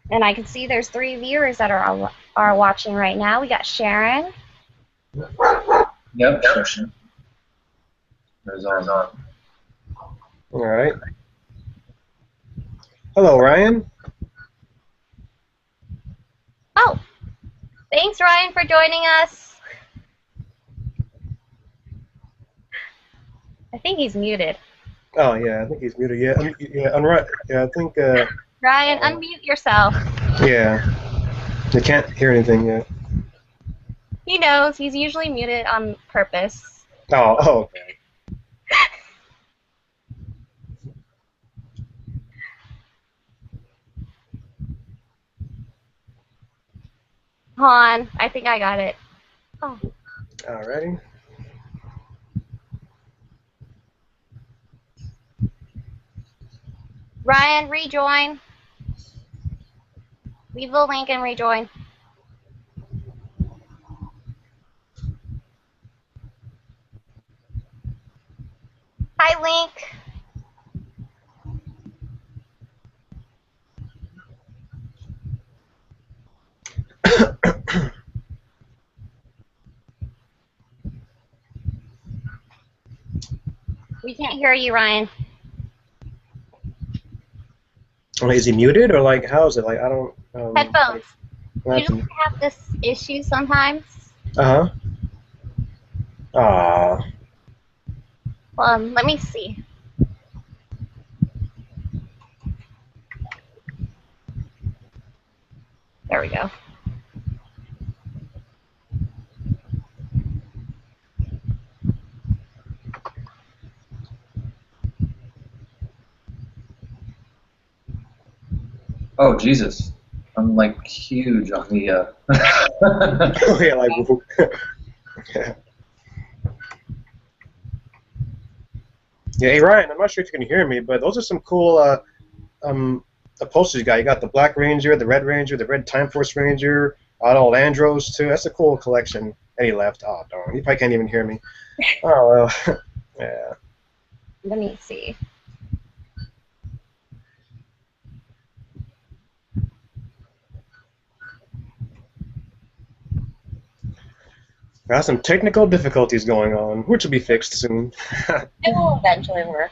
And I can see there's 3 viewers that are watching right now. We got Sharon. Yep, sure, sure. There's on. All right. Hello, Ryan. Oh, thanks, Ryan, for joining us. I think he's muted. Oh yeah, I think he's muted. Yeah, yeah, I'm right. Yeah, I think. Ryan, unmute yourself. Yeah, they can't hear anything yet. He knows. He's usually muted on purpose. Oh, okay. Hold on. I think I got it. Oh. Alrighty. Ryan, rejoin. Leave the link and rejoin. Hi, Link. We can't hear you, Ryan. Is he muted or like how is it? Like I don't. Headphones. Like, You don't have this issue sometimes. uh huh. Ah. Let me see. There we go. Oh, Jesus. I'm like huge on the. Oh yeah, like. Yeah. Yeah, hey Ryan, I'm not sure if you can hear me, but those are some cool posters you got. You got the Black Ranger, the Red Ranger, the Red Time Force Ranger, all Andros too. That's a cool collection. And he left. Oh darn, he probably can't even hear me. Oh well, yeah. Let me see. Got some technical difficulties going on, which will be fixed soon. It will eventually work.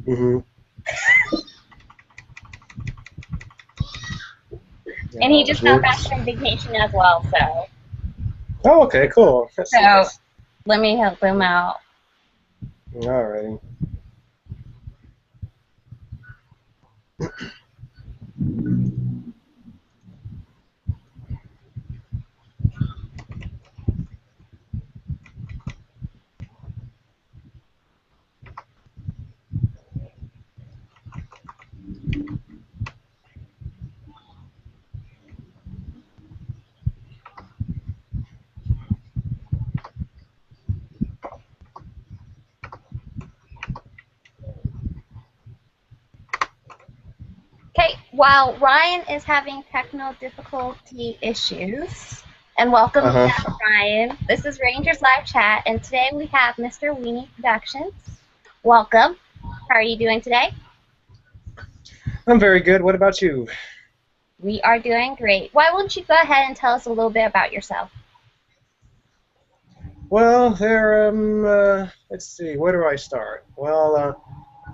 Mm-hmm. And he just got back from vacation as well, so. Oh, okay, cool. That's So nice. let me help him out. Alrighty. Okay, while Ryan is having technical difficulty issues, and welcome back, Ryan. This is Rangers Live Chat, and today we have Mr. Weenie Productions. Welcome. How are you doing today? I'm very good. What about you? We are doing great. Why won't you go ahead and tell us a little bit about yourself? Well, let's see, where do I start? Well,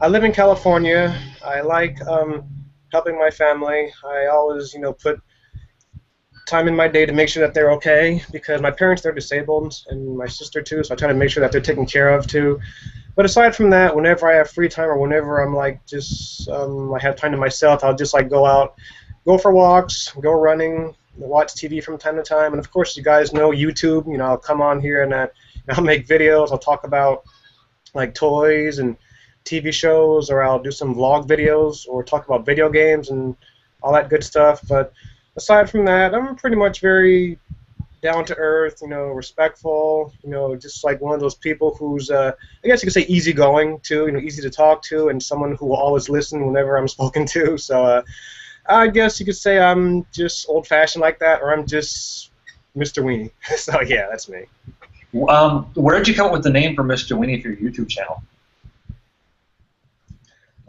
I live in California. I like helping my family. I always, put time in my day to make sure that they're okay because my parents, they're disabled and my sister too, so I try to make sure that they're taken care of too. But aside from that, whenever I have free time or whenever I'm like just I have time to myself, I'll just like go out, go for walks, go running, watch TV from time to time, and of course you guys know YouTube. I'll come on here and I'll make videos. I'll talk about like toys and TV shows, or I'll do some vlog videos or talk about video games and all that good stuff. But aside from that, I'm pretty much very down to earth, respectful, just like one of those people who's, I guess you could say easygoing too, easy to talk to, and someone who will always listen whenever I'm spoken to. So I guess you could say I'm just old-fashioned like that, or I'm just Mr. Weenie. So yeah, that's me. Where did you come up with the name for Mr. Weenie for your YouTube channel?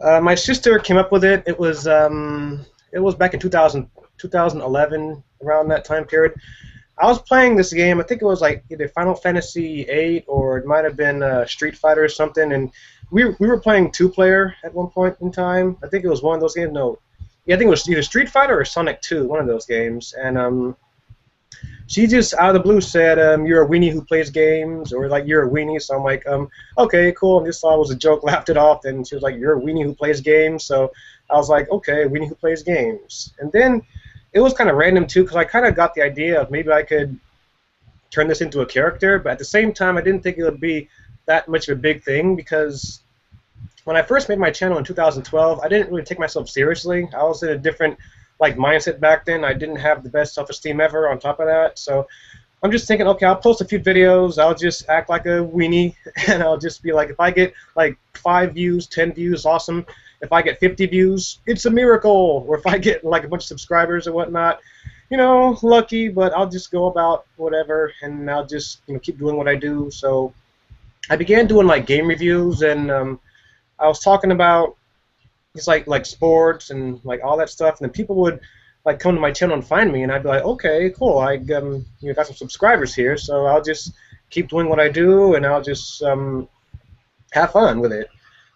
My sister came up with it. It was back in 2000. 2011, around that time period. I was playing this game. I think it was like either Final Fantasy VIII or it might have been Street Fighter or something. And we were playing two-player at one point in time. I think it was one of those games. No, yeah, I think it was either Street Fighter or Sonic 2, one of those games. And she just out of the blue said, "You're a weenie who plays games," or like, "You're a weenie." So I'm like, okay, cool. And just thought it was a joke, laughed it off. And she was like, "You're a weenie who plays games." So I was like, okay, weenie who plays games. And then it was kind of random too, because I kind of got the idea of maybe I could turn this into a character, but at the same time, I didn't think it would be that much of a big thing, because when I first made my channel in 2012, I didn't really take myself seriously. I was in a different mindset back then. I didn't have the best self-esteem ever on top of that, so I'm just thinking, okay, I'll post a few videos, I'll just act like a weenie, and I'll just be like, if I get like 5 views, 10 views, awesome. If I get 50 views, it's a miracle. Or if I get like a bunch of subscribers or whatnot, lucky, but I'll just go about whatever, and I'll just keep doing what I do. So I began doing like game reviews, and I was talking about just like sports and like all that stuff, and then people would like come to my channel and find me, and I'd be like, okay, cool, I got some subscribers here, so I'll just keep doing what I do, and I'll just have fun with it.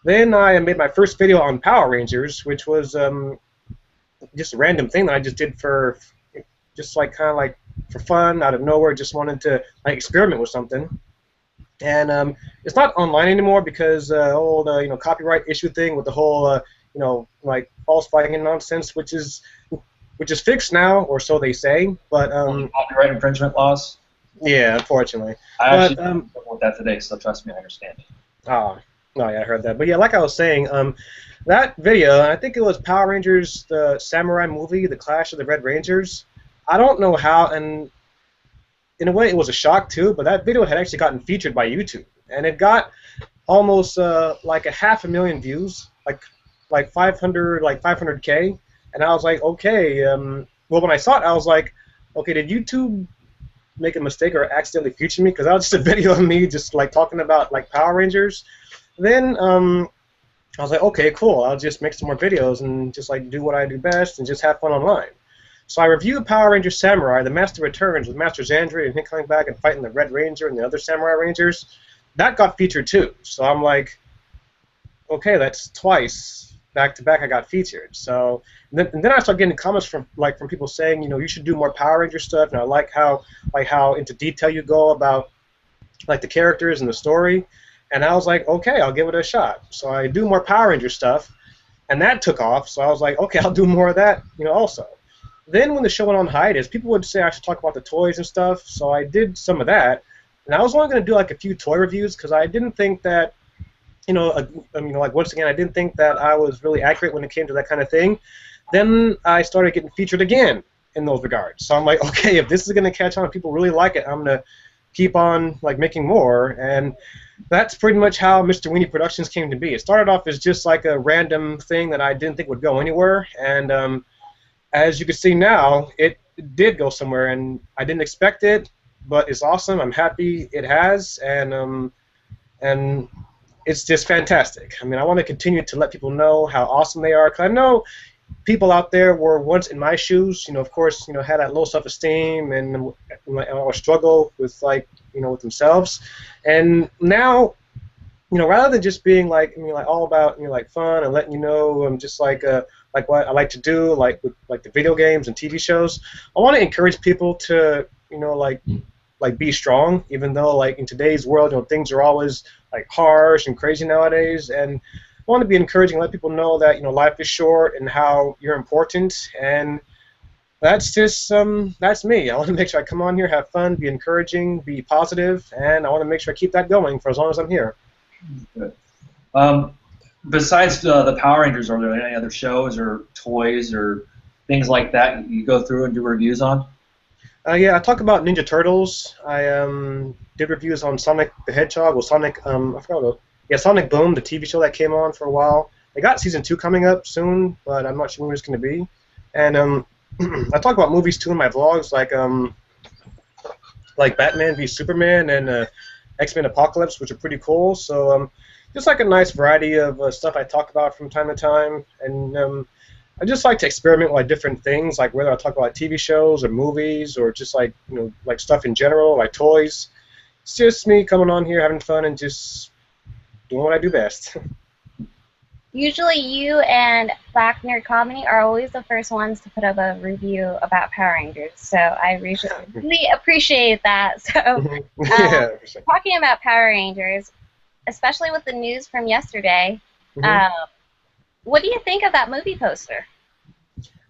Then I made my first video on Power Rangers, which was just a random thing that I just did for just like kind of like for fun, out of nowhere. Just wanted to like experiment with something. And it's not online anymore because old copyright issue thing with the whole like falsifying and nonsense, which is fixed now, or so they say. But copyright infringement laws. Yeah, unfortunately. I actually spoke with that today, so trust me, I understand. Oh, yeah, I heard that. But yeah, like I was saying, that video, I think it was Power Rangers, the samurai movie, The Clash of the Red Rangers. I don't know how, and in a way it was a shock too, but that video had actually gotten featured by YouTube, and it got almost like 500,000 views, like 500K, and I was like, okay, well, when I saw it, I was like, okay, did YouTube make a mistake or accidentally feature me? Because that was just a video of me just like talking about like Power Rangers. Then I was like, okay, cool, I'll just make some more videos and just like do what I do best and just have fun online. So I reviewed Power Rangers Samurai, The Master Returns, with Master Xandri and him coming back and fighting the Red Ranger and the other Samurai Rangers. That got featured too. So I'm like, okay, that's twice back to back I got featured. So and then I started getting comments from people saying, you should do more Power Ranger stuff, and I like how into detail you go about like the characters and the story. And I was like, okay, I'll give it a shot. So I do more Power Ranger stuff, and that took off. So I was like, okay, I'll do more of that, also. Then when the show went on hiatus, people would say I should talk about the toys and stuff. So I did some of that, and I was only going to do like a few toy reviews because I didn't think that, like once again, I didn't think that I was really accurate when it came to that kind of thing. Then I started getting featured again in those regards. So I'm like, okay, if this is going to catch on, people really like it, I'm going to keep on like making more. And that's pretty much how MrWeenieProductions came to be. It started off as just like a random thing that I didn't think would go anywhere, and as you can see now, it did go somewhere, and I didn't expect it, but it's awesome. I'm happy it has, and it's just fantastic. I mean, I want to continue to let people know how awesome they are, because I know people out there were once in my shoes, of course, had that low self-esteem and or struggle with with themselves, and now, rather than just being like all about like fun and letting just like what I like to do, like with the video games and TV shows, I want to encourage people to like be strong, even though like in today's world, things are always like harsh and crazy nowadays, and I want to be encouraging, let people know that life is short and how you're important, and that's just that's me. I want to make sure I come on here, have fun, be encouraging, be positive, and I want to make sure I keep that going for as long as I'm here. Good. Besides the Power Rangers, are there any other shows or toys or things like that you go through and do reviews on? Yeah, I talk about Ninja Turtles. I did reviews on Sonic the Hedgehog, Sonic, I forgot what Sonic Boom, the TV show that came on for a while. They got season 2 coming up soon, but I'm not sure when it's going to be. And I talk about movies too in my vlogs, like Batman v Superman and X-Men Apocalypse, which are pretty cool. So just like a nice variety of stuff I talk about from time to time. And I just like to experiment with like different things, like whether I talk about like, TV shows or movies or just like like stuff in general, like toys. It's just me coming on here having fun and just doing what I do best. Usually you and Black Nerd Comedy are always the first ones to put up a review about Power Rangers, so I really appreciate that. So, Yeah. talking about Power Rangers, especially with the news from yesterday, what do you think of that movie poster?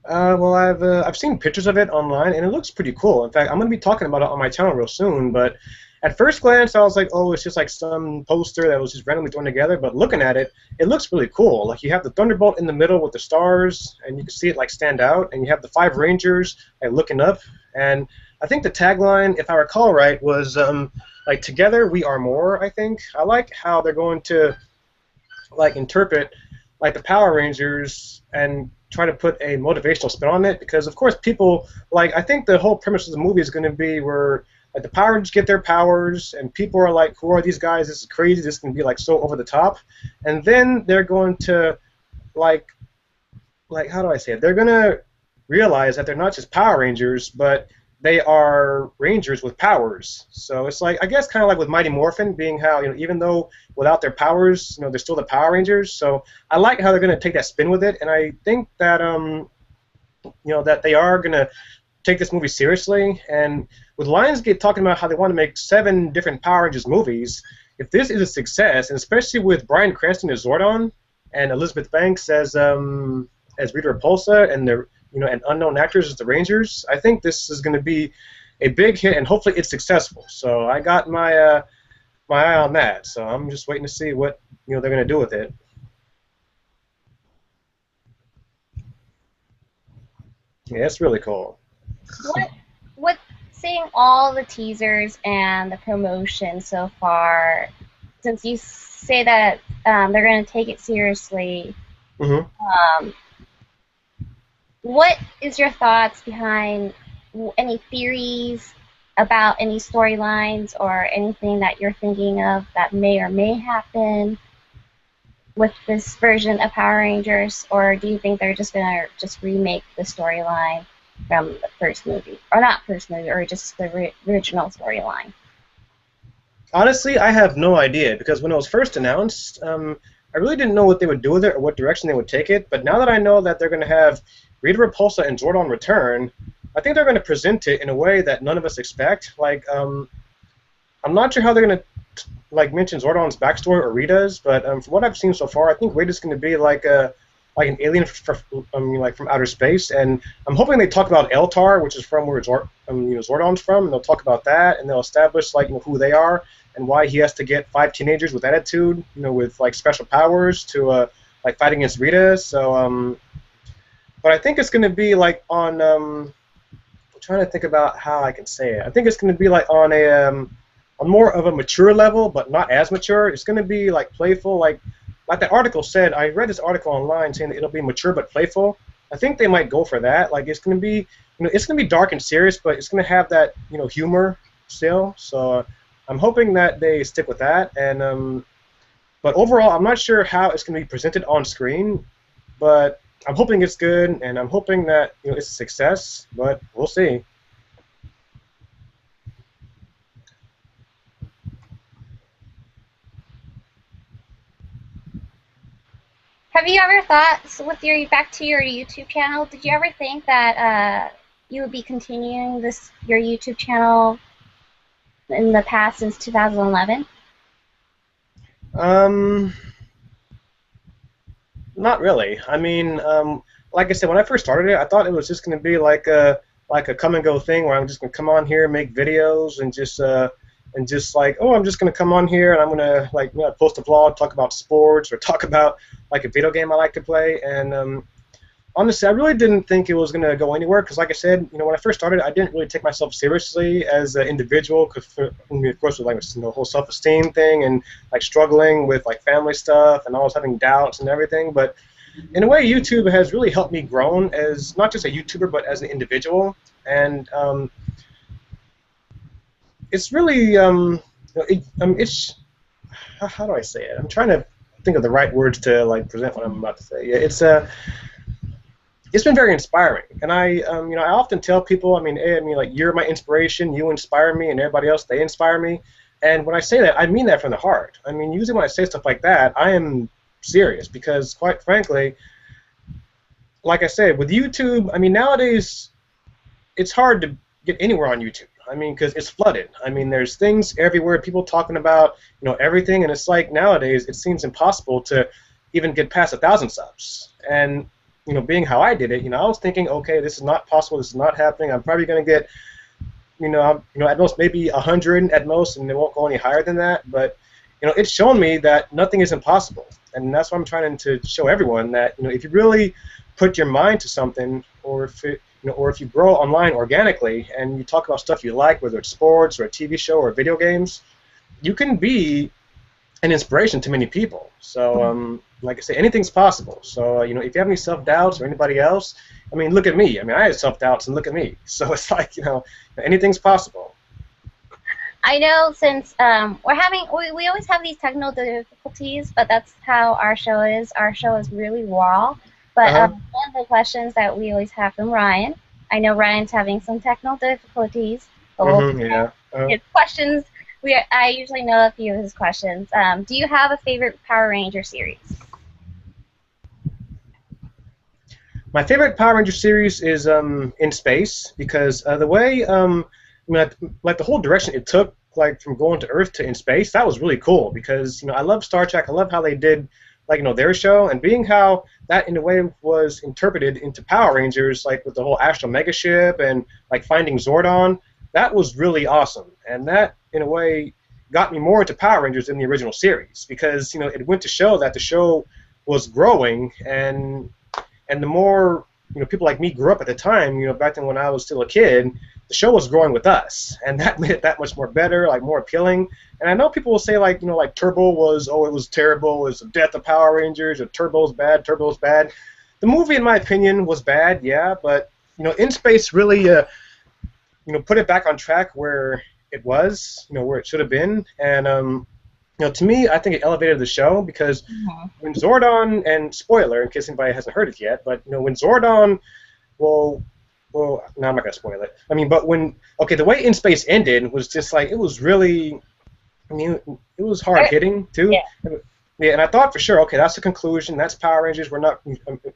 Well, I've seen pictures of it online, and it looks pretty cool. In fact, I'm going to be talking about it on my channel real soon. But at first glance, I was like, oh, it's just like some poster that was just randomly thrown together. But looking at it, it looks really cool. Like you have the Thunderbolt in the middle with the stars, and you can see it like stand out. And you have the 5 Rangers like looking up. And I think the tagline, if I recall right, was like "Together we are more." I think I like how they're going to like interpret like the Power Rangers and try to put a motivational spin on it, because of course people like, I think the whole premise of the movie is going to be where like the Power Rangers get their powers and people are like, who are these guys, this is crazy, this is going to be like so over the top, and then they're going to like how do I say it, they're going to realize that they're not just Power Rangers, but they are Rangers with powers. So it's like, I guess, kind of like with Mighty Morphin, being how even though without their powers, they're still the Power Rangers. So I like how they're going to take that spin with it, and I think that that they are going to take this movie seriously. And with Lionsgate talking about how they want to make 7 different Power Rangers movies, if this is a success, and especially with Bryan Cranston as Zordon and Elizabeth Banks as Rita Repulsa, and the and unknown actors as the Rangers, I think this is going to be a big hit, and hopefully it's successful. So I got my my eye on that. So I'm just waiting to see what they're going to do with it. Yeah, it's really cool. What seeing all the teasers and the promotion so far, since you say that they're going to take it seriously, what is your thoughts behind any theories about any storylines or anything that you're thinking of that may or may happen with this version of Power Rangers, or do you think they're just going to remake the storyline from the first movie, or not first movie, or just the original storyline? Honestly, I have no idea, because when it was first announced, I really didn't know what they would do with it or what direction they would take it. But now that I know that they're going to have Rita Repulsa and Zordon return, I think they're going to present it in a way that none of us expect. Like, I'm not sure how they're going to mention Zordon's backstory or Rita's, but from what I've seen so far, I think Rita's going to be like an alien from outer space, and I'm hoping they talk about Eltar, which is from where Zordon's from, and they'll talk about that, and they'll establish who they are and why he has to get 5 teenagers with attitude, with special powers to fight against Rita. So, but I think it's going to be on. I'm trying to think about how I can say it. I think it's going to be on a on more of a mature level, but not as mature. It's going to be playful, like the article said. I read this article online saying that it'll be mature but playful. I think they might go for that. It's going to be, it's going to be dark and serious, but it's going to have that, humor still. So I'm hoping that they stick with that. And but overall, I'm not sure how it's going to be presented on screen, but I'm hoping it's good, and I'm hoping that it's a success. But we'll see. Have you ever thought, so with back to your YouTube channel, did you ever think that you would be continuing your YouTube channel in the past since 2011? Not really. I mean, like I said, when I first started it, I thought it was just going to be like a come and go thing where I'm just going to come on here, make videos, and just oh, I'm just going to come on here and I'm going to post a vlog, talk about sports, or talk about a video game I like to play. And honestly, I really didn't think it was going to go anywhere, because like I said, when I first started, I didn't really take myself seriously as an individual, because of course with the whole self-esteem thing and struggling with family stuff and always having doubts and everything. But in a way, YouTube has really helped me grow as not just a YouTuber, but as an individual. And it's really it's, how do I say it? I'm trying to think of the right words to present what I'm about to say. Yeah, it's been very inspiring. And I often tell people, hey, like, you're my inspiration, you inspire me, and everybody else, they inspire me. And when I say that, I mean that from the heart. Usually when I say stuff like that, I am serious because, quite frankly, like I said, with YouTube, nowadays it's hard to get anywhere on YouTube. Because it's flooded. There's things everywhere, people talking about, everything, and it's like nowadays it seems impossible to even get past 1,000 subs. And being how I did it, I was thinking, okay, this is not possible. This is not happening. I'm probably going to get, at most maybe 100 at most, and it won't go any higher than that. But it's shown me that nothing is impossible, and that's what I'm trying to show everyone that if you really put your mind to something, or if you grow online organically and you talk about stuff you like, whether it's sports or a TV show or video games, you can be an inspiration to many people. So, like I say, anything's possible. So, if you have any self-doubts or anybody else, look at me. I had self-doubts, and look at me. So it's like, anything's possible. I know since we always have these technical difficulties, but that's how our show is. Our show is really raw. But one of the questions that we always have from Ryan, I know Ryan's having some technical difficulties, but his questions, I usually know a few of his questions. Do you have a favorite Power Ranger series? My favorite Power Ranger series is In Space, because the way, like the whole direction it took, like from going to Earth to In Space, that was really cool, because I love Star Trek. I love how they did, like, their show, and being how that in a way was interpreted into Power Rangers, like with the whole Astral Megaship and like finding Zordon, that was really awesome. And that in a way got me more into Power Rangers than the original series, because it went to show that the show was growing, and the more people like me grew up at the time, back then when I was still a kid, the show was growing with us, and that made it that much more better, like more appealing. And I know people will say like like Turbo was, it was terrible, it was the death of Power Rangers, or Turbo's bad, Turbo's bad. The movie, in my opinion, was bad, yeah, but In Space really put it back on track where it was, where it should have been. And to me, I think it elevated the show, because when Zordon, and spoiler in case anybody hasn't heard it yet, but when Zordon, well, no, I'm not gonna spoil it. But the way In Space ended was just like, it was really, it was hard hitting too. Yeah, and I thought for sure, okay, that's the conclusion. That's Power Rangers. We're not,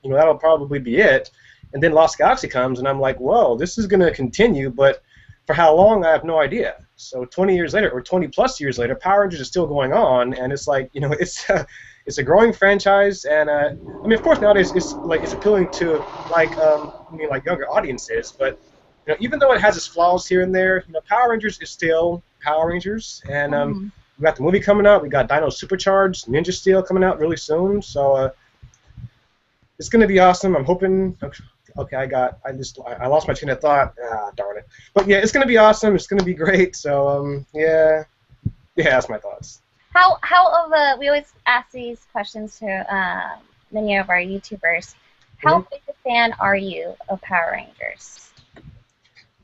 that'll probably be it. And then Lost Galaxy comes, and I'm like, whoa, this is gonna continue, but for how long, I have no idea. So 20 years later, or 20 plus years later, Power Rangers is still going on, and it's like, it's a growing franchise, and of course nowadays it's appealing to like like younger audiences, but even though it has its flaws here and there, Power Rangers is still Power Rangers, and we got the movie coming out, we got Dino Supercharged, Ninja Steel coming out really soon, so it's gonna be awesome. I'm hoping. Okay, I lost my train of thought. Ah, darn it. But yeah, it's gonna be awesome. It's gonna be great. So yeah, that's my thoughts. We always ask these questions to many of our YouTubers. How big a fan are you of Power Rangers?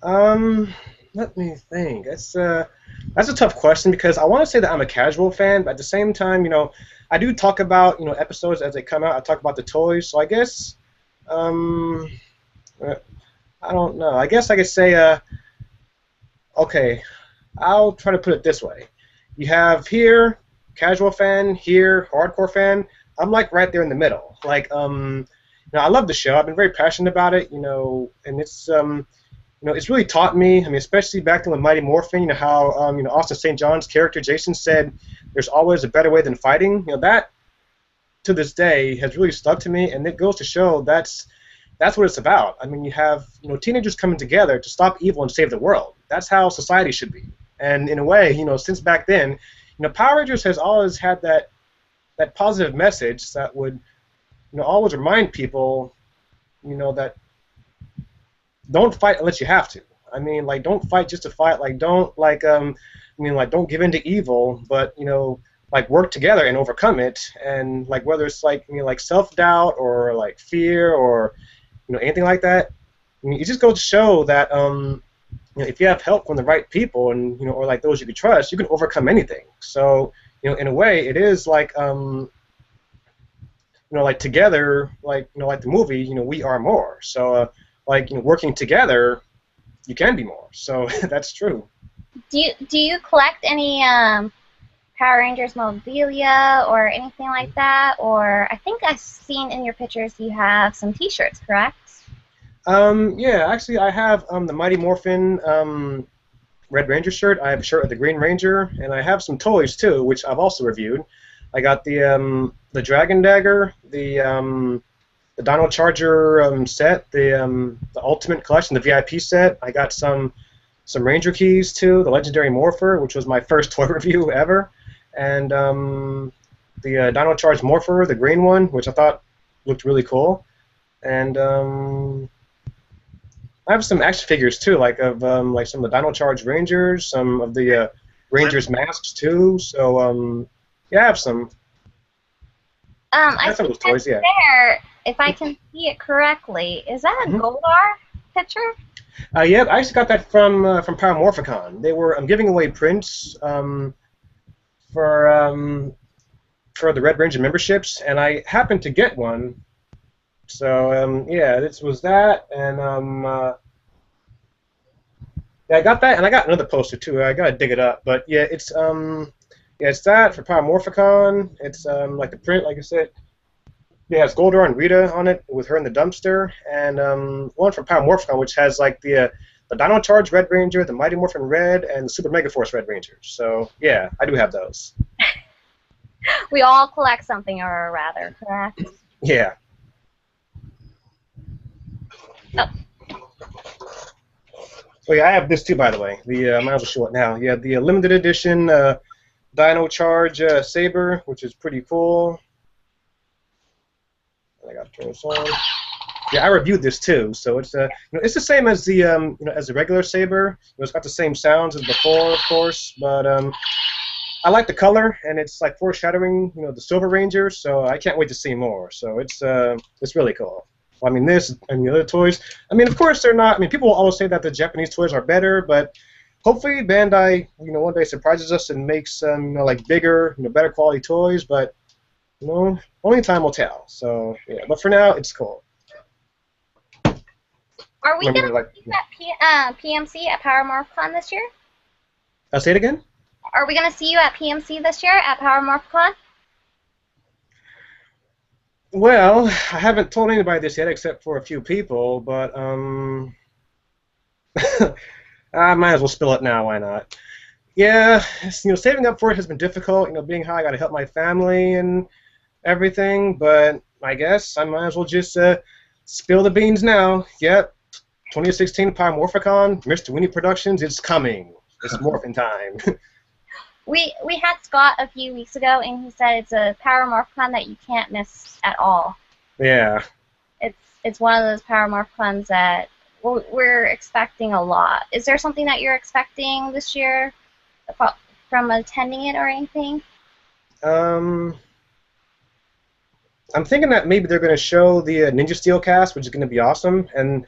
Let me think. That's a tough question, because I want to say that I'm a casual fan, but at the same time, I do talk about episodes as they come out. I talk about the toys, so I guess. I don't know. I guess I could say, okay, I'll try to put it this way. You have here, casual fan, here, hardcore fan. I'm like right there in the middle. Like, I love the show. I've been very passionate about it, and it's, it's really taught me, especially back then with Mighty Morphin, how, Austin St. John's character, Jason, said, there's always a better way than fighting. That, to this day, has really stuck to me, and it goes to show that's what it's about. You have teenagers coming together to stop evil and save the world. That's how society should be. And in a way, since back then, Power Rangers has always had that positive message that would always remind people that don't fight unless you have to. Like, don't fight just to fight. Like, don't don't give in to evil, but like work together and overcome it. And like whether it's like like self-doubt or like fear or anything like that, it just goes to show that if you have help from the right people and or like those you can trust, you can overcome anything. So in a way, it is like like together, like the movie, we are more. So, working together, you can be more. So that's true. Do you collect any Power Rangers memorabilia or anything like that? Or I think I've seen in your pictures you have some T-shirts, correct? Yeah, actually, I have the Mighty Morphin Red Ranger shirt. I have a shirt of the Green Ranger, and I have some toys too, which I've also reviewed. I got the Dragon Dagger, the Dino Charger set, the Ultimate Collection, the VIP set. I got some Ranger keys too, the Legendary Morpher, which was my first toy review ever, and the Dino Charge Morpher, the green one, which I thought looked really cool, and I have some action figures too, like like some of the Dino Charge Rangers, some of the Rangers masks too. So yeah, I have some. I Some of think those toys, yeah. there, if I can see it correctly, is that a Goldar picture? Yep, I actually got that from Power Morphicon. They were giving away prints for the Red Ranger memberships, and I happened to get one. So yeah, this was that, and yeah, I got that, and I got another poster too. I gotta dig it up, but yeah, it's that for Power Morphicon. It's like the print, like I said. Yeah, it's Goldar and Rita on it with her in the dumpster, and one from Power Morphicon, which has like the Dino Charge Red Ranger, the Mighty Morphin Red, and the Super Mega Force Red Ranger. So yeah, I do have those. We all collect something or rather, correct? Yeah. Oh. Oh yeah, I have this too, by the way. I might as well show it now. Yeah, the limited edition Dino Charge Saber, which is pretty cool. I got to turn this on. Yeah, I reviewed this too, so it's it's the same as the as the regular Saber. It's got the same sounds as before, of course, but I like the color, and it's like foreshadowing the Silver Ranger, so I can't wait to see more. So it's really cool. Well, I mean, this and the other toys. I mean, of course they're not. I mean, people will always say that the Japanese toys are better, but hopefully Bandai one day surprises us and makes like bigger, better quality toys. But only time will tell. So yeah, but for now, it's cool. Are we going to see you at PMC at Power Morphicon this year? I'll say it again. Are we going to see you at PMC this year at Power Morphicon? Well, I haven't told anybody this yet except for a few people, but I might as well spill it now. Why not? Yeah, saving up for it has been difficult. Being high, I got to help my family and everything, but I guess I might as well just spill the beans now. Yep, 2016 Power Morphicon, MrWeenieProductions, it's coming. It's morphin' time. We had Scott a few weeks ago, and he said it's a Power Morphicon that you can't miss at all. Yeah. It's one of those Power Morphicons that we're expecting a lot. Is there something that you're expecting this year from attending it or anything? I'm thinking that maybe they're going to show the Ninja Steel cast, which is going to be awesome, and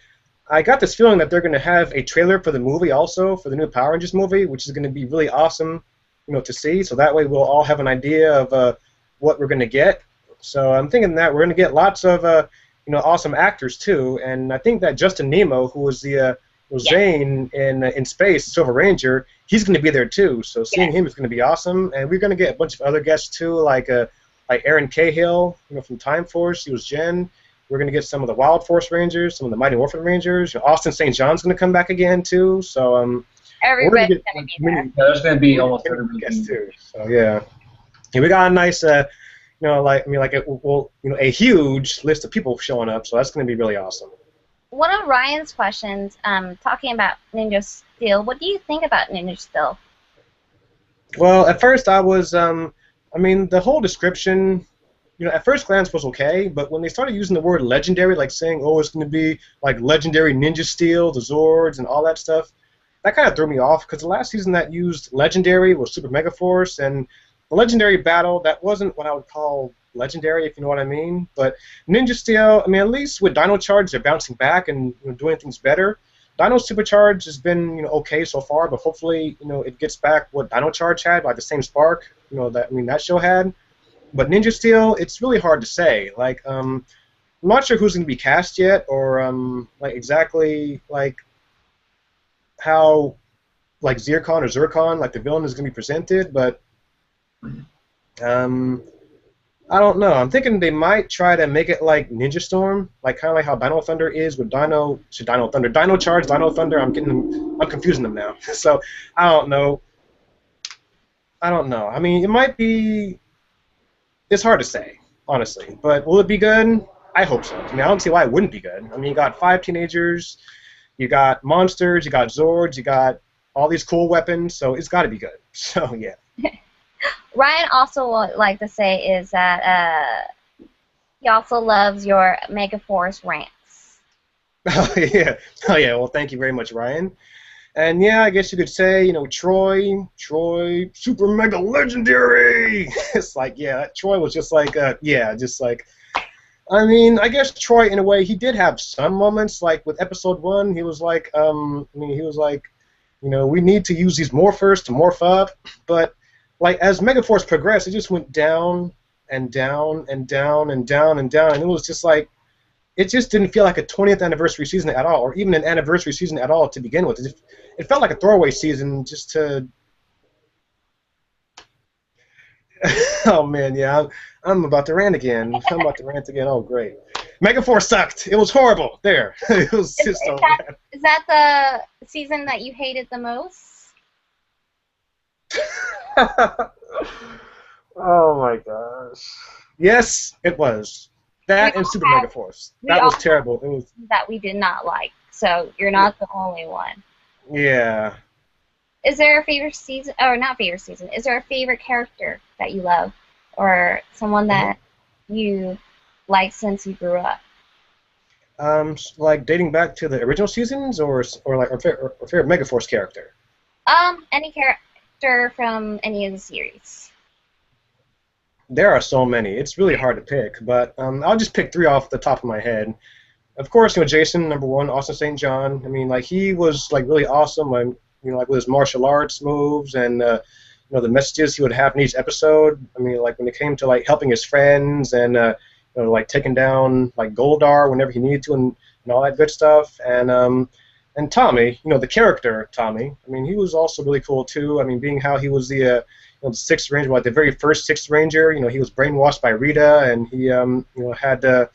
I got this feeling that they're going to have a trailer for the movie also, for the new Power Rangers movie, which is going to be really awesome, to see. So that way we'll all have an idea of what we're going to get. So I'm thinking that we're going to get lots of awesome actors too, and I think that Justin Nemo, who was the Zane in Space, Silver Ranger, he's going to be there too. So seeing him is going to be awesome, and we're going to get a bunch of other guests too, like Aaron Cahill, from Time Force. He was Jen. We're going to get some of the Wild Force Rangers, some of the Mighty Morphin Rangers. Austin St. John's going to come back again too. So everybody's going to be there. Yeah, there's going to be almost everybody guests too. So yeah, we got a nice a huge list of people showing up. So that's going to be really awesome. One of Ryan's questions, talking about Ninja Steel. What do you think about Ninja Steel? Well, at first I was, the whole description, at first glance was okay, but when they started using the word legendary, like saying, oh, it's going to be like legendary Ninja Steel, the Zords, and all that stuff, that kind of threw me off, because the last season that used legendary was Super Mega Force, and the legendary battle, that wasn't what I would call legendary, if you know what I mean. But Ninja Steel, at least with Dino Charge, they're bouncing back and doing things better. Dino Supercharge has been okay so far, but hopefully it gets back what Dino Charge had, like the same spark that show had. But Ninja Steel, it's really hard to say. Like, I'm not sure who's going to be cast yet, or like exactly like how like Zircon, like the villain is going to be presented. But I don't know. I'm thinking they might try to make it like Ninja Storm, like kind of like how Dino Thunder is with Dino Thunder, Dino Charge, Dino Thunder. I'm confusing them now. So I don't know. I mean, it might be. It's hard to say, honestly. But will it be good? I hope so. I mean, I don't see why it wouldn't be good. I mean, you got 5 teenagers, you got monsters, you got Zords, you got all these cool weapons, so it's got to be good. So yeah. Ryan also would like to say is that he also loves your Megaforce rants. Oh yeah. Oh yeah. Well, thank you very much, Ryan. And yeah, I guess you could say, you know, Troy, super mega legendary. It's like, yeah, Troy was just like, yeah, just like. I mean, I guess Troy, in a way, he did have some moments. Like with episode 1, he was like, I mean, he was like, you know, we need to use these morphers to morph up, but like as Megaforce progressed, it just went down and down and down and down and down, and it was just like, it just didn't feel like a 20th anniversary season at all, or even an anniversary season at all to begin with. It felt like a throwaway season just to. Oh man, yeah, I'm about to rant again. I'm about to rant again. Oh great, Megaforce sucked. It was horrible. There, it was just so bad. Is that the season that you hated the most? Oh my gosh. Yes, it was. That and Super Megaforce. That was terrible. It was that we did not like. So you're not the only one. Yeah. Is there a favorite season, or not favorite season? Is there a favorite character that you love, or someone that you like since you grew up? Like dating back to the original seasons, or favorite Megaforce character. Any character from any of the series. There are so many. It's really hard to pick, but I'll just pick 3 off the top of my head. Of course, you know, Jason, #1, Austin St. John. I mean, like he was like really awesome, like, you know, like with his martial arts moves and you know, the messages he would have in each episode. I mean, like when it came to like helping his friends and you know, like taking down like Goldar whenever he needed to and all that good stuff. And Tommy, you know, the character Tommy. I mean, he was also really cool too. I mean, being how he was the you know, the 6th Ranger, like the very first 6th Ranger. You know, he was brainwashed by Rita, and he you know, had to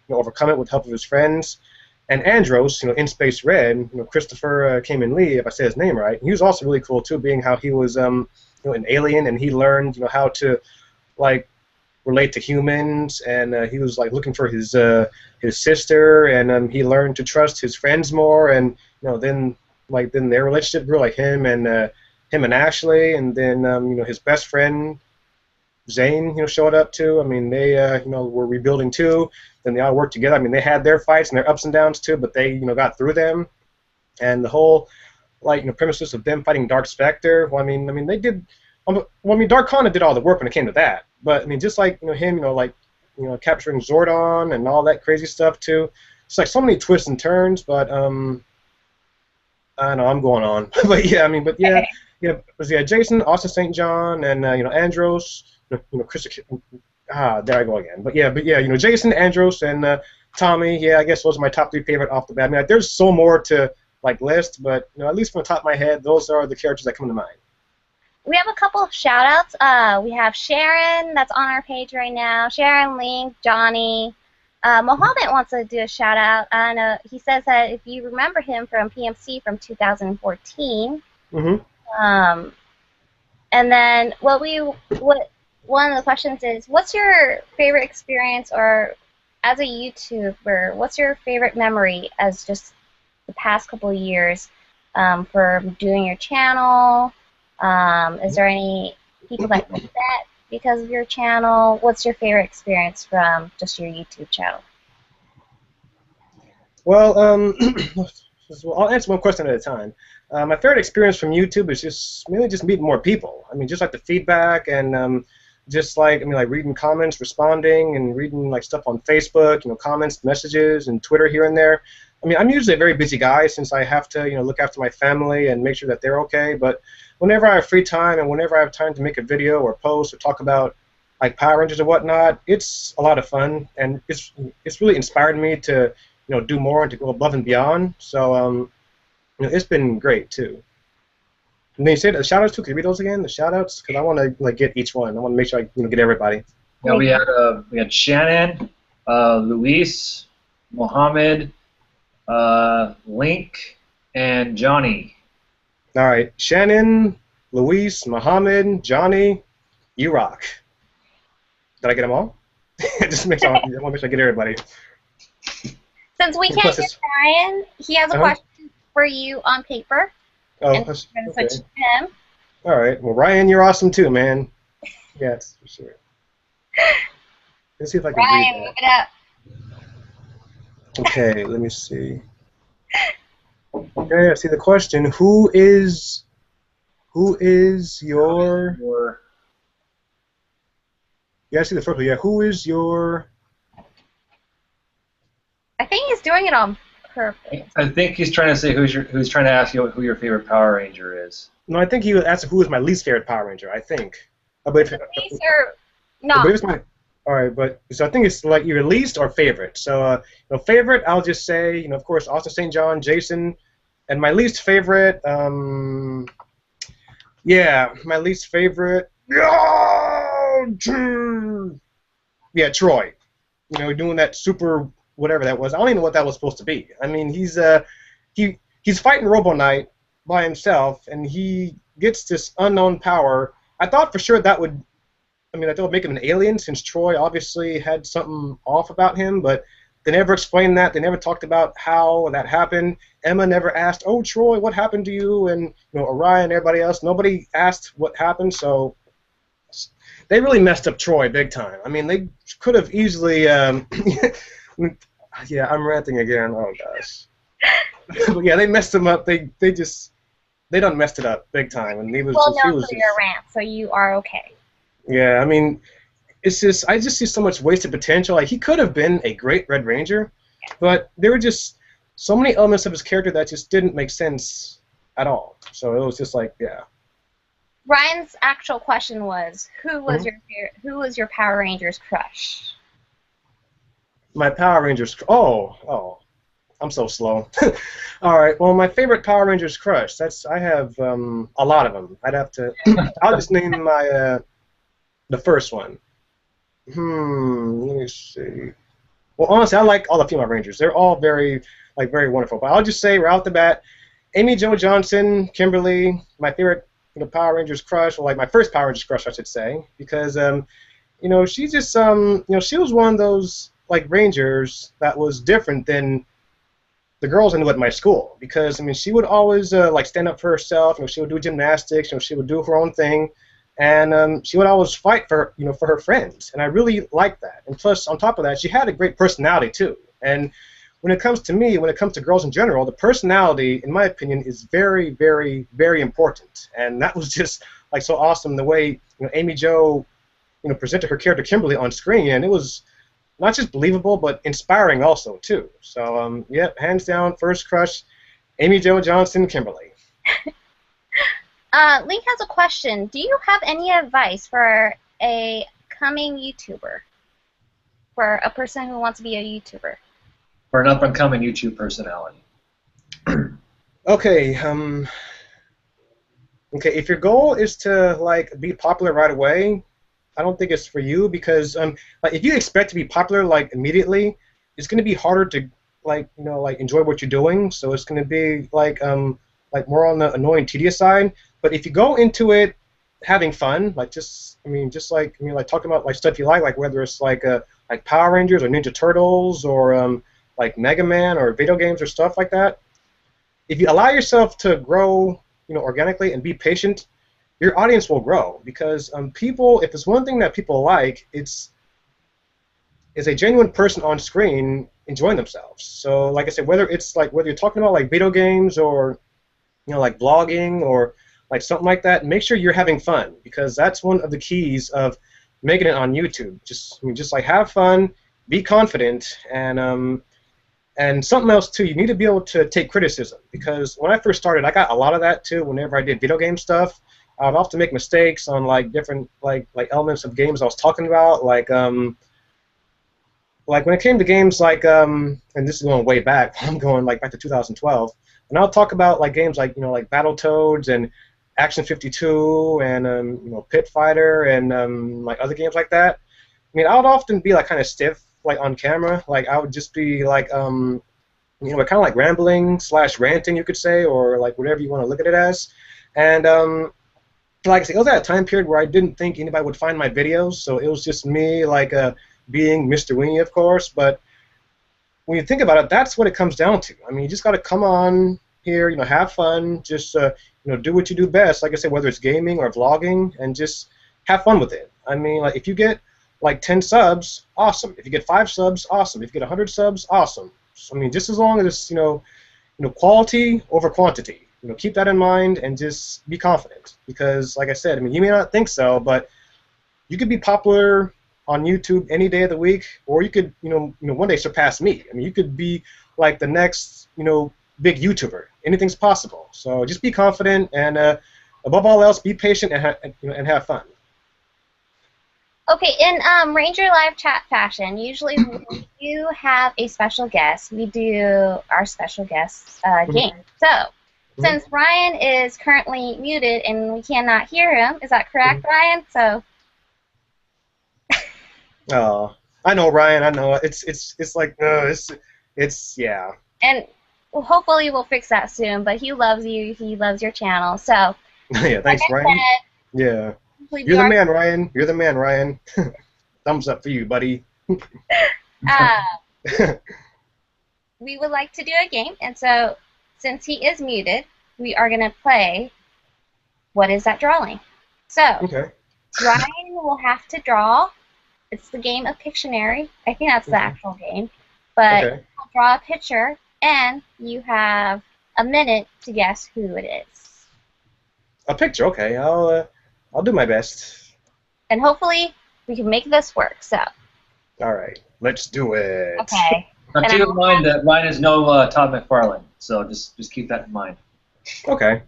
you know, overcome it with the help of his friends. And Andros, you know, in Space Red, you know, Christopher Kamen Lee, if I say his name right, he was also really cool too, being how he was you know, an alien, and he learned, you know, how to like relate to humans, and he was like looking for his sister, and he learned to trust his friends more, and you know, then their relationship grew, like him and Ashley, and then you know, his best friend Zane, you know, showed up too. I mean, they you know, were rebuilding too. Then they all worked together. I mean, they had their fights and their ups and downs too, but they, you know, got through them. And the whole, like, you know, premises of them fighting Dark Spectre. Well, I mean, they did. Well, I mean, Dark Kana did all the work when it came to that. But I mean, just like, you know, him, you know, like, you know, capturing Zordon and all that crazy stuff too. It's like so many twists and turns. But I don't know, I'm going on. But yeah, I mean, but yeah, it was Jason, Austin St. John, and you know, Andros. You know, Chris. There I go again. But yeah, you know, Jason, Andros, and Tommy. Yeah, I guess those are my top 3 favorite off the bat. I mean, like, there's so more to like list, but you know, at least from the top of my head, those are the characters that come to mind. We have a couple of shout-outs. We have Sharon, that's on our page right now. Sharon, Link, Johnny. Mohammed wants to do a shout-out. He says that if you remember him from PMC from 2014. Mm-hmm. And then one of the questions is, what's your favorite experience, or as a YouTuber, what's your favorite memory as just the past couple of years for doing your channel? Is there any people that did that because of your channel? What's your favorite experience from just your YouTube channel? Well, I'll answer one question at a time. My favorite experience from YouTube is mainly just meeting more people. I mean, just like the feedback and just like, I mean, like reading comments, responding, and reading like stuff on Facebook, you know, comments, messages, and Twitter here and there. I mean, I'm usually a very busy guy since I have to, you know, look after my family and make sure that they're okay. But whenever I have free time and whenever I have time to make a video or post or talk about like Power Rangers or whatnot. It's a lot of fun, and it's really inspired me to do more and to go above and beyond. So it's been great too. And then you said the shout outs too. Can you read those again? The shout outs, because I want to get each one. I want to make sure I get everybody. Yeah, we had Shannon, Luis, Mohammed, Link, and Johnny. All right, Shannon, Luis, Mohammed, Johnny, you rock. Did I get them all? Just make sure I want to make sure I get everybody. Since we can't get Ryan, he has a question for you on paper. Oh, and that's we're going to switch to him. All right. Well, Ryan, you're awesome too, man. Yeah, that's for sure. Let's see if I can Ryan, read that. Move it up. Okay, let me see. Okay, I see the question. Who is your? Yeah, I see the first one. Yeah, who is your? I think he's doing it on purpose. I think he's trying to say who's trying to ask you who your favorite Power Ranger is. No, I think he was asking who is my least favorite Power Ranger. I think. But if, no. But it's my, all right, but so I think it's like either least or favorite. So favorite, I'll just say of course Austin St. John, Jason, and my least favorite, yeah, my least favorite, Troy. Doing that super whatever that was. I don't even know what that was supposed to be. I mean, he's fighting Robo Knight by himself, and he gets this unknown power. I thought for sure that would, I thought it would make him an alien, since Troy obviously had something off about him, but they never explained that. They never talked about how that happened. Emma never asked, "Oh, Troy, what happened to you?" And Orion, everybody else, nobody asked what happened. So they really messed up Troy big time. I mean, they could have easily. Yeah, I'm ranting again. Oh gosh. But yeah, they messed him up. They done messed it up big time, and he was. Well, he no, was for your rant, so you are okay. Yeah, I mean, it's just I just see so much wasted potential. Like, he could have been a great Red Ranger, but there were just so many elements of his character that just didn't make sense at all. So it was just like, yeah. Ryan's actual question was, who was your Power Rangers crush? My Power Rangers. Oh, I'm so slow. All right. Well, my favorite Power Rangers crush. I have a lot of them. I'd have to. I'll just name my the first one. Let me see. Well, honestly, I like all the female Rangers. They're all very wonderful. But I'll just say right off the bat, Amy Jo Johnson, Kimberly, my favorite Power Rangers crush, or my first Power Rangers crush, I should say, because she's just she was one of those Rangers that was different than the girls I knew at my school, because she would always stand up for herself. She would do gymnastics. She would do her own thing, and she would always fight for for her friends, and I really liked that. And plus, on top of that, she had a great personality too. And when it comes to girls in general, the personality, in my opinion, is very, very, very important. And that was just so awesome, the way Amy Jo presented her character Kimberly on screen, and it was not just believable, but inspiring also, too. So, yeah, hands down, first crush, Amy Jo Johnson, Kimberly. Link has a question. Do you have any advice for a coming YouTuber? For a person who wants to be a YouTuber? For an up-and-coming YouTube personality. Okay, if your goal is to, be popular right away, I don't think it's for you, because if you expect to be popular immediately, it's going to be harder to enjoy what you're doing. So it's going to be more on the annoying, tedious side. But if you go into it having fun, talking about stuff you like whether it's Power Rangers or Ninja Turtles or Mega Man or video games or stuff like that, if you allow yourself to grow organically and be patient, your audience will grow, because people, if there's one thing that people like, it's a genuine person on screen enjoying themselves. So like I said, whether it's whether you're talking about video games or blogging or something like that, make sure you're having fun, because that's one of the keys of making it on YouTube. Just have fun, be confident, and something else too, you need to be able to take criticism, because when I first started, I got a lot of that too. Whenever I did video game stuff, I would often make mistakes on like different like elements of games I was talking about, like when it came to games like and this is going way back. I'm going like back to 2012, and I'll talk about like games like like Battletoads and Action 52 and Pit Fighter and like other games like that. I mean, I would often be like kind of stiff like on camera. Like I would just be like kind of like rambling / ranting, you could say, or like whatever you want to look at it as. And like I said, it was at a time period where I didn't think anybody would find my videos, so it was just me like being Mr. Weenie, of course. But when you think about it, that's what it comes down to. I mean, you just got to come on here, have fun, just do what you do best. Like I said, whether it's gaming or vlogging, and just have fun with it. I mean, like if you get like 10 subs, awesome. If you get 5 subs, awesome. If you get 100 subs, awesome. So, I mean, just as long as it's quality over quantity. Keep that in mind and just be confident. Because, like I said, I mean, you may not think so, but you could be popular on YouTube any day of the week, or you could, one day surpass me. I mean, you could be like the next, big YouTuber. Anything's possible. So just be confident, and above all else, be patient and have fun. Okay, in Ranger Live Chat fashion, usually when we do have a special guest, we do our special guest game. So, since Ryan is currently muted and we cannot hear him, is that correct, Ryan? So. Oh, I know, Ryan. I know. It's like yeah. And hopefully we'll fix that soon. But he loves you. He loves your channel. So. Yeah. Thanks, like Ryan. Yeah. You're the man, Ryan. You're the man, Ryan. Thumbs up for you, buddy. We would like to do a game, and so since he is muted, we are going to play What Is That Drawing? So, Ryan will have to draw. It's the game of Pictionary. I think that's the actual game. But he'll draw a picture, and you have a minute to guess who it is. A picture, okay. I'll do my best. And hopefully we can make this work. So. All right, let's do it. Okay. Now keep in mind that Ryan is no Todd McFarlane, so just keep that in mind. Okay.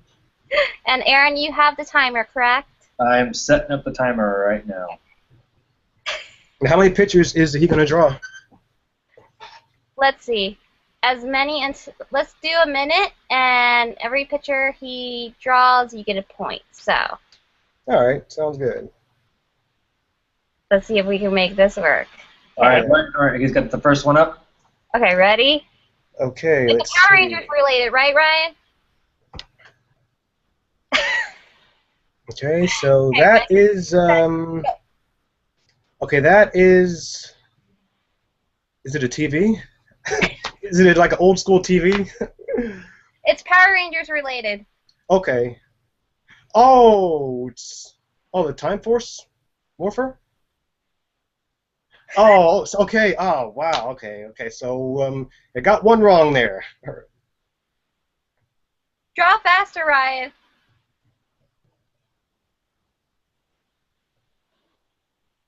And Aaron, you have the timer, correct? I'm setting up the timer right now. And how many pictures is he gonna draw? Let's see. As many, let's do a minute, and every picture he draws, you get a point. So. All right, sounds good. Let's see if we can make this work. All right. He's got the first one up. Okay, ready? Okay. It's Power Rangers related, right, Ryan? Okay, so that is okay, that is it a TV? Is it like an old school TV? It's Power Rangers related. Okay. Oh, the Time Force Morpher? Oh, okay. Oh, wow. Okay. So I got one wrong there. Draw faster, Ryan.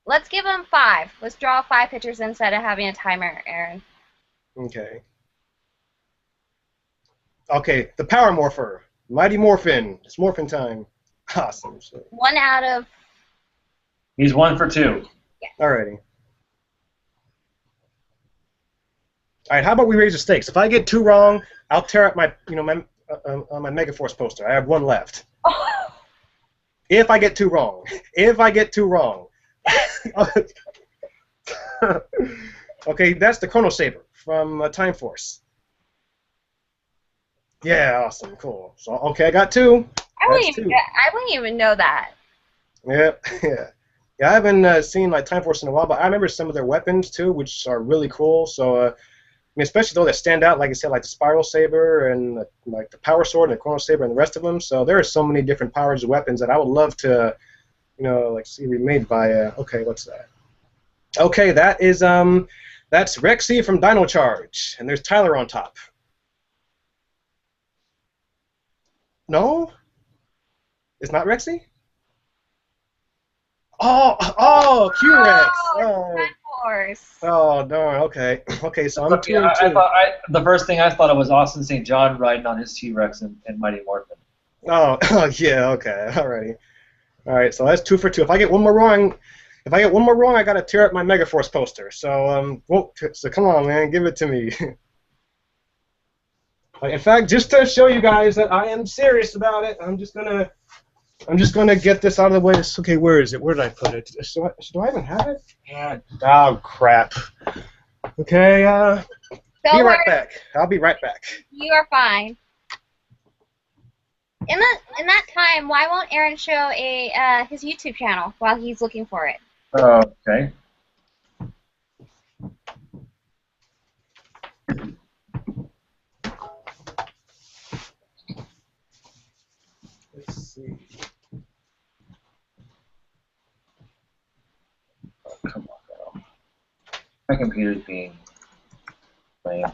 Let's give him 5. Let's draw 5 pictures instead of having a timer, Aaron. Okay. Okay, the Power Morpher. Mighty Morphin. It's Morphin time. Awesome. 1 out of... He's 1 for 2. Yeah. Alrighty. All right, how about we raise the stakes? If I get 2 wrong, I'll tear up my, my Megaforce poster. I have 1 left. If I get 2 wrong. If I get 2 wrong. Okay, that's the Chrono Saber from Time Force. Yeah, awesome, cool. So, okay, I got 2. I wouldn't even know that. Yeah. Yeah, I haven't seen like Time Force in a while, but I remember some of their weapons too, which are really cool. So, I mean, especially those that stand out, like I said, like the Spiral Saber and like the Power Sword and the Chrono Saber and the rest of them. So there are so many different powers of weapons that I would love to, like see remade by. Okay, what's that? Okay, that is that's Rexy from Dino Charge, and there's Tyler on top. No, it's not Rexy. Oh, Q-Rex. Of course. Oh, darn. Okay. Okay, so I'm 2 and 2. The first thing I thought of was Austin St. John riding on his T-Rex and Mighty Morphin. Oh, yeah. Okay. Alrighty. All right, so that's 2 for 2. If I get one more wrong, I gotta tear up my Megaforce poster. So so come on, man, give it to me. In fact, just to show you guys that I am serious about it, I'm just gonna get this out of the way. Okay, where is it? Where did I put it? Do I even have it? Yeah. Oh crap. Okay. Be right back. I'll be right back. You are fine. In that time, why won't Aaron show his YouTube channel while he's looking for it? Okay. Let's see. Oh, come on, girl. My computer's being lame.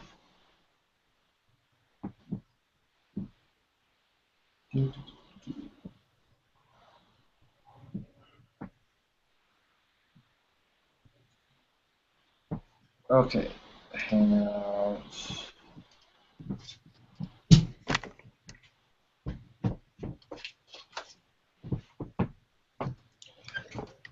Okay. Hangouts.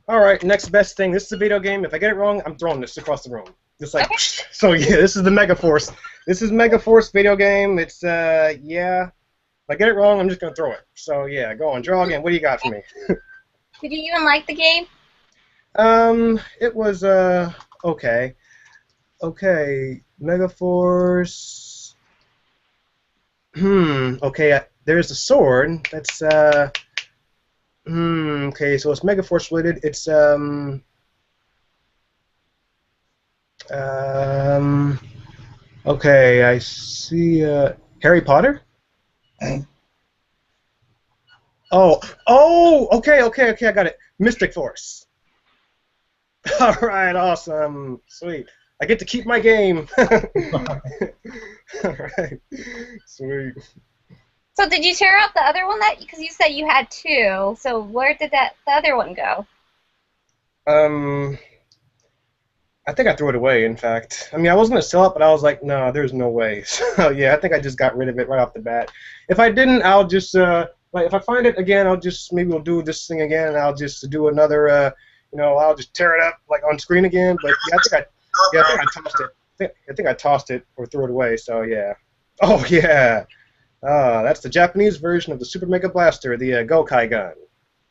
All right, next best thing. This is a video game. If I get it wrong, I'm throwing this across the room. Just like, okay. So yeah, this is the Megaforce. This is Megaforce video game. It's yeah. If I get it wrong, I'm just gonna throw it. So yeah, go on, draw again. What do you got for me? Did you even like the game? It was okay. Okay, Megaforce. Okay, there's a sword. That's okay, so it's Megaforce related. It's okay, I see Harry Potter? Okay, I got it. Mystic Force. All right, awesome. Sweet. I get to keep my game. All right. Sweet. So did you tear out the other one because you said you had 2? So where did the other one go? I think I threw it away, in fact. I mean, I was going to sell it, but I was like, no, there's no way. So, yeah, I think I just got rid of it right off the bat. If I didn't, I'll just, like, if I find it again, maybe we'll do this thing again, and I'll just do another, I'll just tear it up, like, on screen again. But, yeah, I think I tossed it. I think I tossed it or threw it away, so, yeah. Oh, yeah. That's the Japanese version of the Super Mega Blaster, the Gokai gun.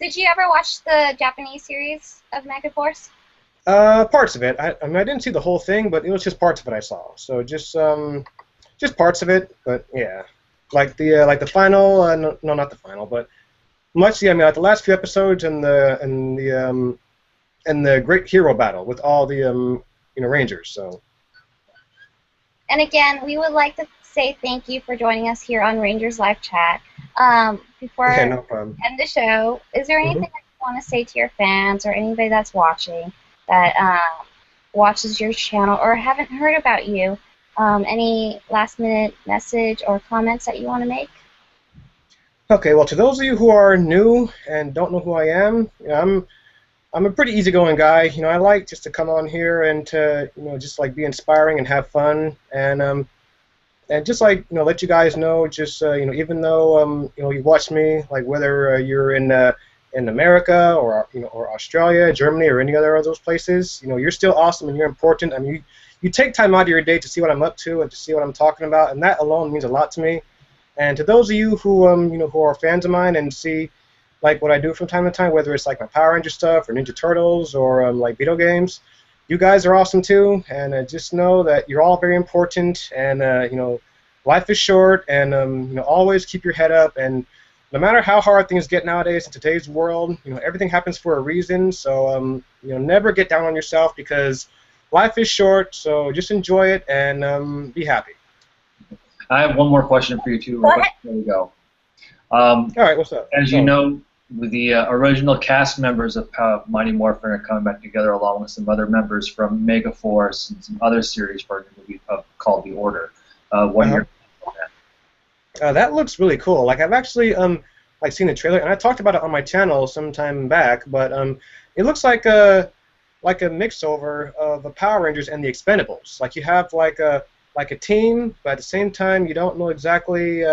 Did you ever watch the Japanese series of Megaforce? Parts of it. I mean, I didn't see the whole thing, but it was just parts of it I saw. So just parts of it. But yeah, like the final. No, not the final, but much. Yeah, I mean, like the last few episodes and the Great Hero Battle with all the Rangers. So. And again, we would like to say thank you for joining us here on Rangers Live Chat. Before yeah, no problem. End the show, is there anything that you want to say to your fans or anybody that's watching that watches your channel or haven't heard about you? Any last-minute message or comments that you want to make? Okay, well, to those of you who are new and don't know who I am, I'm a pretty easygoing guy. I like just to come on here and to just like be inspiring and have fun and just like let you guys know just even though you watch me, like whether you're in America or or Australia, Germany, or any other of those places, you're still awesome and you're important. I mean, you take time out of your day to see what I'm up to and to see what I'm talking about, and that alone means a lot to me. And to those of you who who are fans of mine and see like what I do from time to time, whether it's like my Power Ranger stuff or Ninja Turtles or like video games, you guys are awesome too. And just know that you're all very important. And life is short. And always keep your head up. And no matter how hard things get nowadays in today's world, everything happens for a reason. So never get down on yourself because life is short. So just enjoy it and be happy. I have one more question for you too. There we go. All right, what's up? As you know, the original cast members of Mighty Morphin are coming back together along with some other members from Megaforce and some other series for a movie called The Order. What are your thoughts on that? That looks really cool. Like I've actually like seen the trailer, and I talked about it on my channel some time back. But it looks like a mix over of the Power Rangers and the Expendables. Like you have like a team, but at the same time you don't know exactly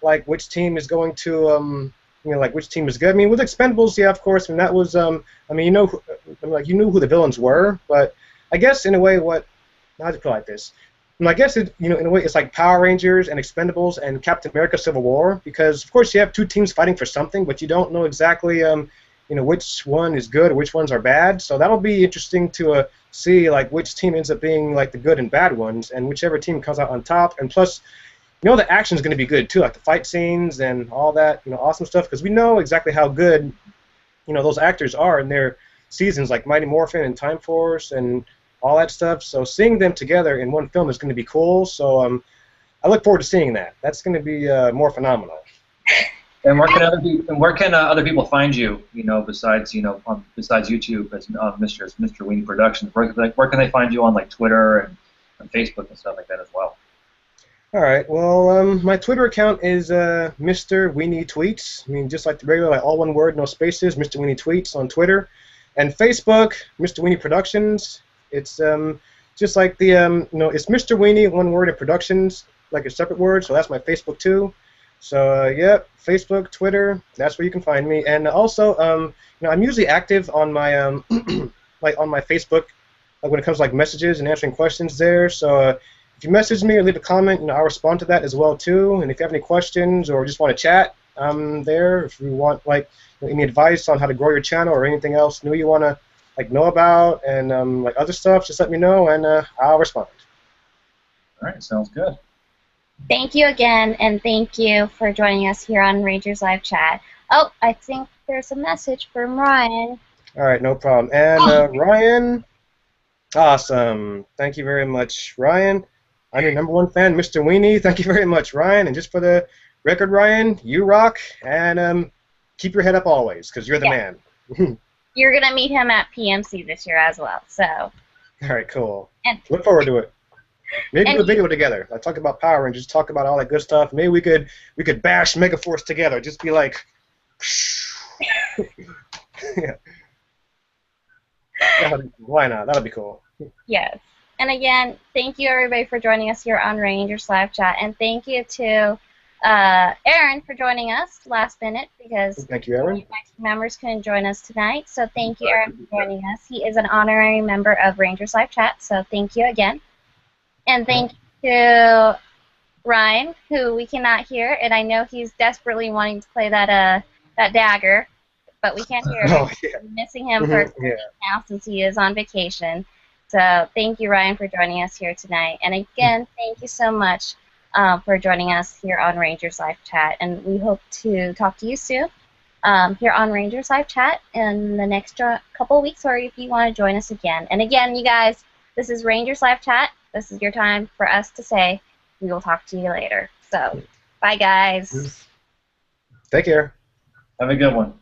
like which team is going to like which team is good. I mean, with Expendables, yeah, of course. And that was, I mean, you knew who the villains were, but I guess in a way, how to put it like this? I guess in a way, it's like Power Rangers and Expendables and Captain America: Civil War, because of course you have two teams fighting for something, but you don't know exactly, which one is good or which ones are bad. So that'll be interesting to see like which team ends up being like the good and bad ones, and whichever team comes out on top. And plus, the action is going to be good too, like the fight scenes and all that, awesome stuff, because we know exactly how good, those actors are in their seasons, like Mighty Morphin and Time Force and all that stuff. So seeing them together in one film is going to be cool. So I look forward to seeing that. That's going to be more phenomenal. And where can other people find you? Besides besides YouTube as Mr. Weenie Productions, where can they find you on like Twitter and Facebook and stuff like that as well? All right. Well, my Twitter account is Mr. Weenie Tweets. I mean, just like the regular, like all one word, no spaces. Mr. Weenie Tweets on Twitter, and Facebook, Mr. Weenie Productions. It's just like the it's Mr. Weenie, one word, and Productions, like a separate word. So that's my Facebook too. So yep, Facebook, Twitter. That's where you can find me. And also, I'm usually active on my like on my Facebook, like when it comes to like messages and answering questions there. So if you message me or leave a comment, I'll respond to that as well too. And if you have any questions or just want to chat, I'm there. If you want like any advice on how to grow your channel or anything else new you want to like know about and like other stuff, just let me know and I'll respond. All right, sounds good. Thank you again, and thank you for joining us here on Rangers Live Chat. Oh, I think there's a message from Ryan. All right, no problem. And Ryan, awesome. Thank you very much, Ryan. I'm your #1 fan, Mr. Weenie. Thank you very much, Ryan. And just for the record, Ryan, you rock, and keep your head up always, because you're the man. You're going to meet him at PMC this year as well. So. All right, cool. And look forward to it. Maybe do a video together. Like talk about Power Rangers, talk about all that good stuff. Maybe we could bash Megaforce together. Just be like, yeah. Why not? That'll be cool. Yes. And again, thank you everybody for joining us here on Rangers Live Chat, and thank you to Aaron for joining us last minute because thank you, Aaron. My team members couldn't join us tonight. So thank you, Aaron, for joining us. He is an honorary member of Rangers Live Chat. So thank you again. And thank you to Ryan, who we cannot hear, and I know he's desperately wanting to play that dagger, but we can't hear him. Oh, yeah. We're missing him for now since he is on vacation. So thank you, Ryan, for joining us here tonight. And again, thank you so much for joining us here on Rangers Live Chat, and we hope to talk to you soon here on Rangers Live Chat in the next couple of weeks, or if you want to join us again. And again, you guys, this is Rangers Live Chat. This is your time for us to say we will talk to you later. So, bye, guys. Take care. Have a good one.